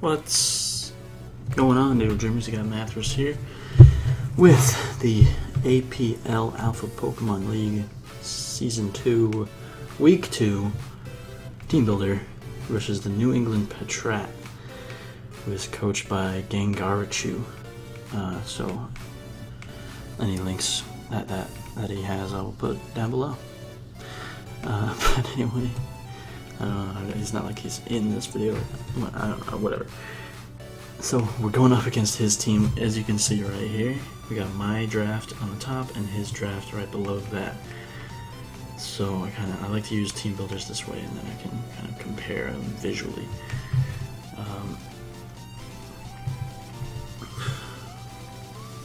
What's going on, Diggletdreams? You got Mathras here with the APL Alpha Pokemon League Season 2, Week 2 Teambuilder versus the New England Patrat, who is coached by Gengaraichu. So any links that he has, I will put down below. But anyway, I don't know, it's not like he's in this video. I don't know, whatever. So we're going up against his team, as you can see right here. We got my draft on the top and his draft right below that. So I like to use team builders this way, and then I can kind of compare them visually.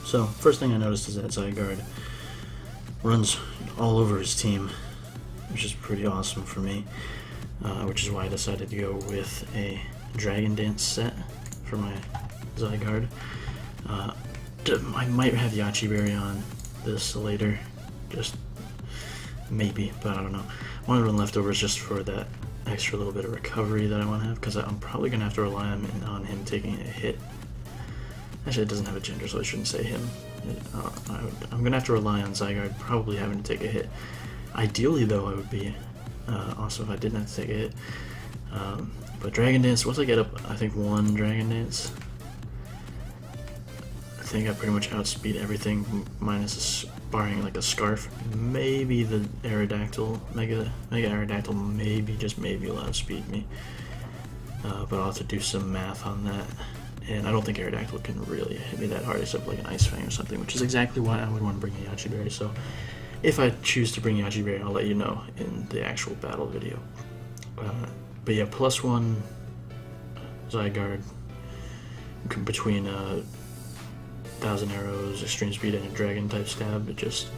So first thing I noticed is that Zygarde runs all over his team, which is pretty awesome for me. Which is why I decided to go with a Dragon Dance set for my Zygarde. I might have Yachi Berry on this later, just maybe, but I don't know. One of the leftovers just for that extra little bit of recovery that I want to have, because I'm probably going to have to rely on him taking a hit. Actually, it doesn't have a gender, so I shouldn't say him. I'm going to have to rely on Zygarde probably having to take a hit. Ideally, though, it would be awesome if I didn't have to take a hit. But Dragon Dance, once I get up, I think one Dragon Dance, I think I pretty much outspeed everything, minus barring like a Scarf. Maybe the Aerodactyl, Mega Aerodactyl, maybe, just maybe will outspeed me. But I'll have to do some math on that. And I don't think Aerodactyl can really hit me that hard, except like an Ice Fang or something, which is exactly why I would want to bring a Yachi Berry. So if I choose to bring Yachi Berry, I'll let you know in the actual battle video. But yeah, +1 Zygarde between 1,000 Arrows, Extreme Speed, and a Dragon type stab. It just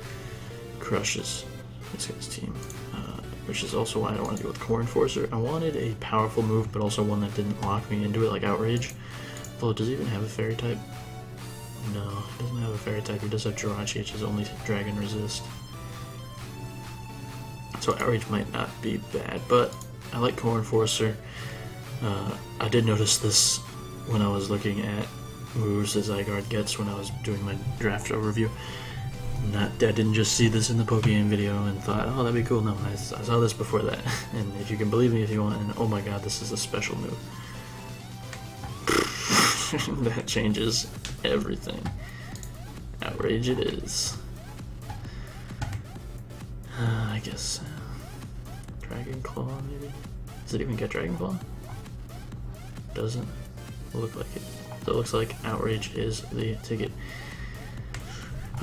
crushes this guy's team. Which is also why I don't want to go with Core Enforcer. I wanted a powerful move, but also one that didn't lock me into it, like Outrage. Although, does he even have a Fairy type? No, he doesn't have a Fairy type. He does have Jirachi, which is only Dragon Resist. So Outrage might not be bad, but I like Core Enforcer. I did notice this when I was looking at moves that Zygarde gets when I was doing my draft overview. I didn't just see this in the Pokemon video and thought, oh, that'd be cool. No, I saw this before that. And if you can believe me if you want, and oh my god, this is a special move. That changes everything. Outrage it is. I guess Dragon Claw, maybe? Does it even get Dragon Claw? Doesn't look like it. So it looks like Outrage is the ticket.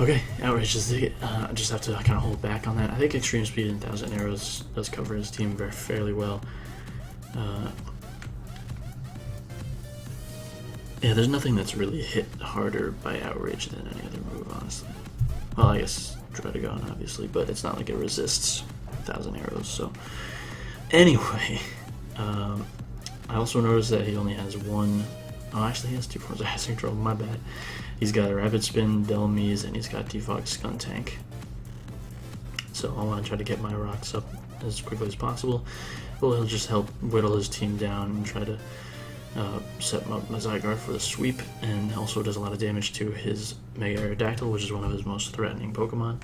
Okay, Outrage is the ticket. I just have to kind of hold back on that. I think Extreme Speed and 1,000 Arrows does cover his team fairly well. Yeah, there's nothing that's really hit harder by Outrage than any other move, honestly. Well, I guess Druddigon, obviously, but it's not like it resists 1,000 Arrows, so... Anyway, I also noticed that he only has one... Oh, actually, he has 2 forms of Acid Control, my bad. He's got a Rapid Spin, Delmise, and he's got Defog Skuntank. So I want to try to get my rocks up as quickly as possible. Well, he'll just help whittle his team down and try to set up my Zygarde for the sweep, and also does a lot of damage to his Mega Aerodactyl, which is one of his most threatening Pokemon.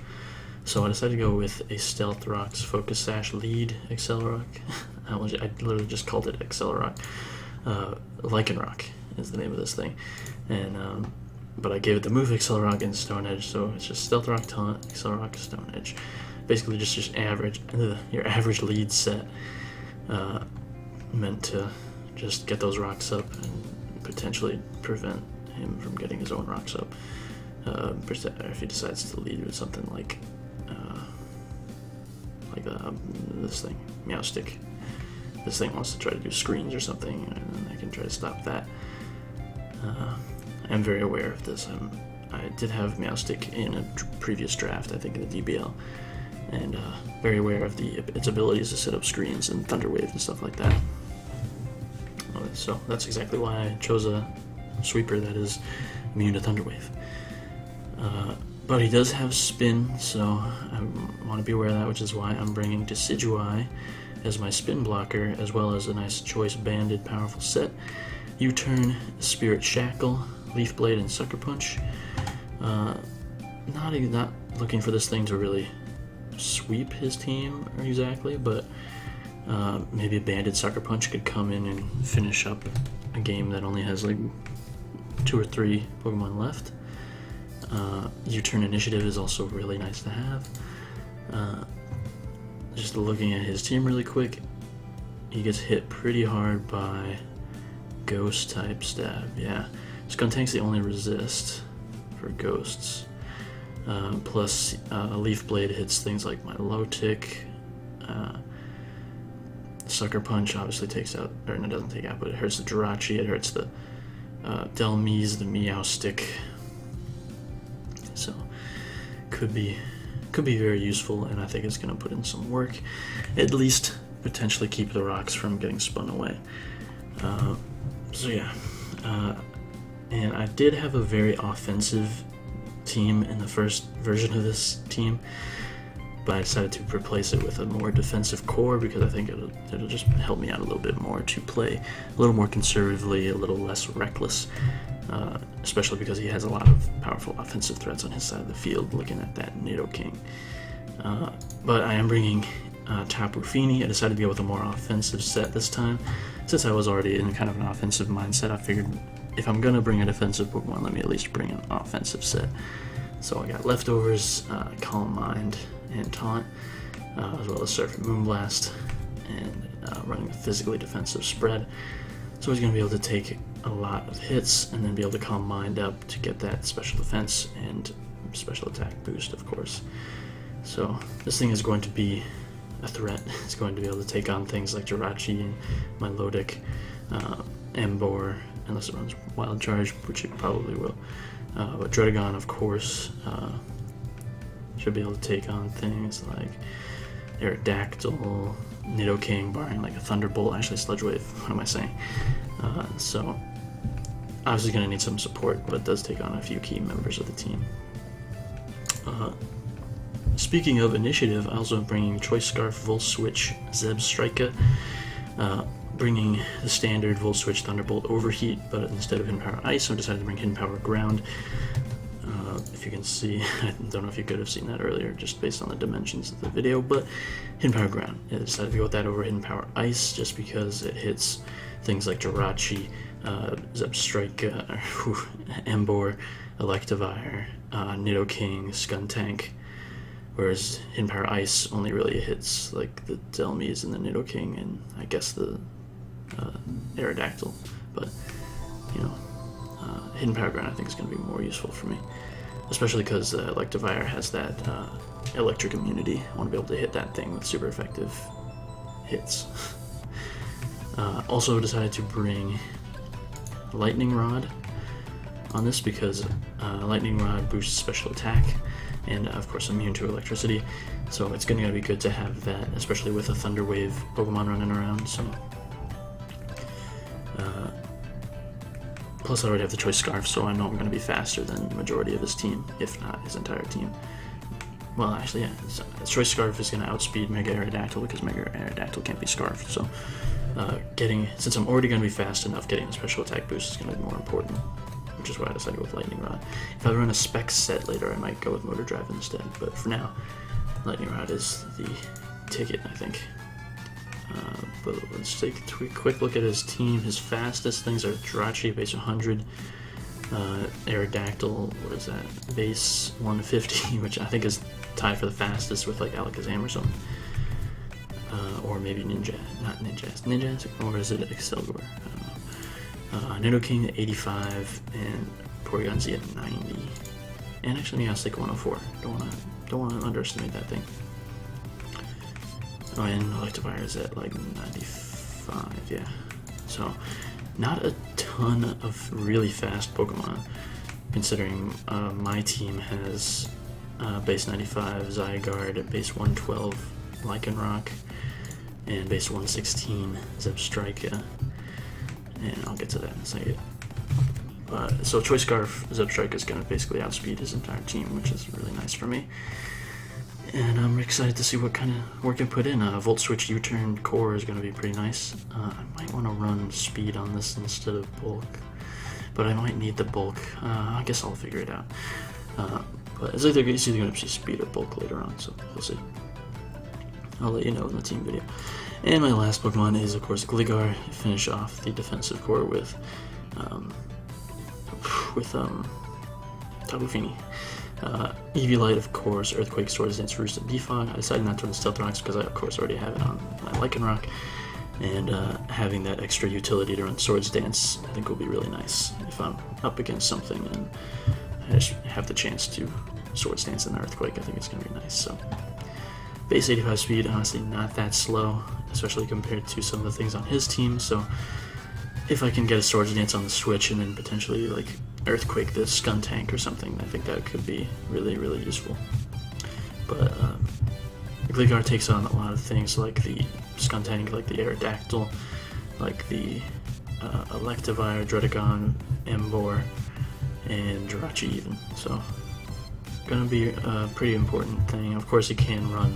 So I decided to go with a Stealth Rock's Focus Sash Lead Accelerock. I literally just called it Accelerock. Lycanroc is the name of this thing. And but I gave it the move Accelerock and Stone Edge, so it's just Stealth Rock, Taunt, Accelerock, Stone Edge. Basically just average, your average lead set, meant to just get those rocks up and potentially prevent him from getting his own rocks up. If he decides to lead with something like this thing, Meowstic. This thing wants to try to do screens or something, and I can try to stop that. I'm very aware of this. I did have Meowstic in a previous draft, I think in the DBL, and very aware of its abilities to set up screens and Thunder Wave and stuff like that. So that's exactly why I chose a sweeper that is immune to Thunder Wave. But he does have Spin, so I want to be aware of that, which is why I'm bringing Decidueye as my spin blocker, as well as a nice choice banded powerful set. U-Turn, Spirit Shackle, Leaf Blade, and Sucker Punch. Not looking for this thing to really sweep his team exactly, but maybe a Banded Sucker Punch could come in and finish up a game that only has like 2 or 3 Pokemon left. U-Turn Initiative is also really nice to have. Just looking at his team really quick, he gets hit pretty hard by Ghost type stab. Yeah, Skuntank's the only resist for ghosts. Plus, Leaf Blade hits things like my low tick. Sucker Punch obviously takes out, or no, it doesn't take out, but it hurts the Jirachi, it hurts the Delmise, the Meowstic. So, could be very useful, and I think it's going to put in some work. At least potentially keep the rocks from getting spun away. So yeah, and I did have a very offensive team in the first version of this team, but I decided to replace it with a more defensive core because I think it'll just help me out a little bit more to play a little more conservatively, a little less reckless, especially because he has a lot of powerful offensive threats on his side of the field, looking at that Nidoking. But I am bringing Tapu Fini. I decided to go with a more offensive set this time. Since I was already in kind of an offensive mindset, I figured if I'm going to bring a defensive Pokemon, let me at least bring an offensive set. So I got Leftovers, Calm Mind, and Taunt, as well as Surf and Moonblast, and running a physically defensive spread. So he's going to be able to take a lot of hits and then be able to Calm Mind up to get that special defense and special attack boost, of course. So this thing is going to be a threat. It's going to be able to take on things like Jirachi and Milotic, Emboar, unless it runs Wild Charge, which it probably will. But Dredagon, of course, should be able to take on things like Aerodactyl, Nidoking, barring like a Thunderbolt, actually Sludge Wave, what am I saying? So, obviously going to need some support, but it does take on a few key members of the team. Speaking of initiative, I also am bringing Choice Scarf, Volt Switch, Zebstrika, bringing the standard Volt Switch Thunderbolt Overheat, but instead of Hidden Power Ice, I decided to bring Hidden Power Ground. If you can see, I don't know if you could have seen that earlier just based on the dimensions of the video, but Hidden Power Ground. I decided to go with that over Hidden Power Ice just because it hits things like Jirachi, Zebstrika, Emboar, Electivire, Nidoking, Skuntank, whereas Hidden Power Ice only really hits like the Delmise and the Nidoking and I guess the Aerodactyl, but you know, Hidden Power Ground I think is going to be more useful for me, especially because Electivire has that electric immunity. I want to be able to hit that thing with super effective hits. Also decided to bring Lightning Rod on this because Lightning Rod boosts special attack and of course immune to electricity, so it's going to be good to have that, especially with a Thunder Wave Pokemon running around. So plus I already have the Choice Scarf, so I know I'm going to be faster than the majority of his team, if not his entire team. Well, actually, yeah, Choice Scarf is going to outspeed Mega Aerodactyl because Mega Aerodactyl can't be Scarfed, so since I'm already going to be fast enough, getting a special attack boost is going to be more important, which is why I decided to go with Lightning Rod. If I run a spec set later, I might go with Motor Drive instead, but for now, Lightning Rod is the ticket, I think. But let's take a quick look at his team. His fastest things are Jirachi, base 100, Aerodactyl, what is that, base 150, which I think is tied for the fastest with like Alakazam or something. Or maybe Ninjas, or is it Excelgor? I don't know. Nidoking at 85, and Porygon Z at 90. And actually Meowstic 104. Don't want to underestimate that thing. Oh, and Electivire is at like 95, yeah. So, not a ton of really fast Pokemon, considering my team has base 95 Zygarde, base 112 Lycanroc, and base 116 Zebstrika, and I'll get to that in a second. So Choice Scarf Zebstrika is going to basically outspeed his entire team, which is really nice for me. And I'm excited to see what kind of work I put in. Volt Switch U-turn core is going to be pretty nice. I might want to run speed on this instead of bulk, but I might need the bulk. I guess I'll figure it out. But it's either going to be speed or bulk later on, so we'll see. I'll let you know in the team video. And my last Pokemon is, of course, Gligar. Finish off the defensive core with Tabu Fini. Eviolite, of course, Earthquake, Swords Dance, Roost, and Defog. I decided not to run Stealth Rocks because I, of course, already have it on my Lycanroc. And having that extra utility to run Swords Dance, I think will be really nice if I'm up against something and I just have the chance to Swords Dance in the Earthquake. I think it's going to be nice. So, base 85 speed, honestly not that slow, especially compared to some of the things on his team. So, if I can get a Swords Dance on the Switch and then potentially like Earthquake the Skuntank or something, I think that could be really, really useful. But Gligar takes on a lot of things like the Skuntank, like the Aerodactyl, like the Electivire, Druddigon, Emboar, and Jirachi even. So, gonna be a pretty important thing. Of course, he can run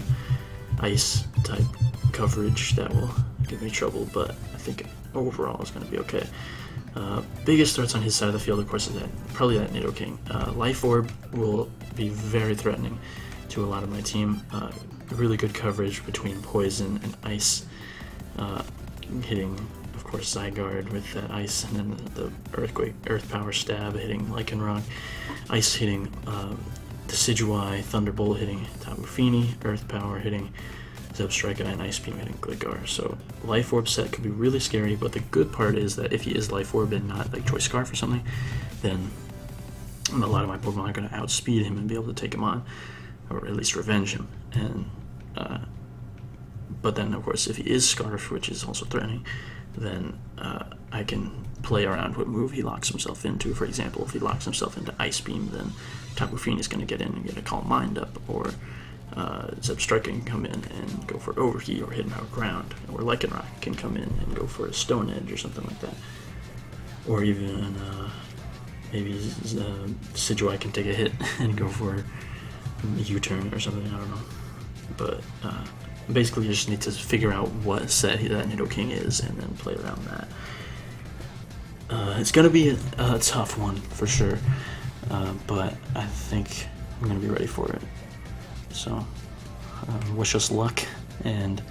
Ice type coverage that will give me trouble, but I think overall it's gonna be okay. Biggest threats on his side of the field, of course, is probably that Nidoking. Life Orb will be very threatening to a lot of my team. Really good coverage between Poison and Ice, hitting, of course, Zygarde with that Ice, and then the Earthquake, Earth Power Stab hitting Lycanroc, Ice hitting Decidueye, Thunderbolt hitting Tabu Fini, Earth Power hitting Zebstrika, and Ice Beam hitting Gligar. So Life Orb set could be really scary, but the good part is that if he is Life Orb and not like Choice Scarf or something, then a lot of my Pokemon are going to outspeed him and be able to take him on, or at least revenge him. And but then, of course, if he is Scarf, which is also threatening, then I can play around what move he locks himself into. For example, if he locks himself into Ice Beam, then Tabu Fini is going to get in and get a Calm Mind up, or Zebstrika can come in and go for Overheat or Hidden Power Ground, or Lycanroc can come in and go for a Stone Edge or something like that. Or even maybe Decidueye can take a hit and go for a U-turn or something, I don't know. But basically you just need to figure out what set that Nidoking is and then play around that. It's going to be a tough one for sure, but I think I'm going to be ready for it. So, wish us luck, and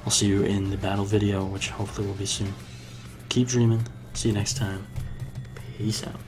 I'll see you in the battle video, which hopefully will be soon. Keep dreaming. See you next time. Peace out.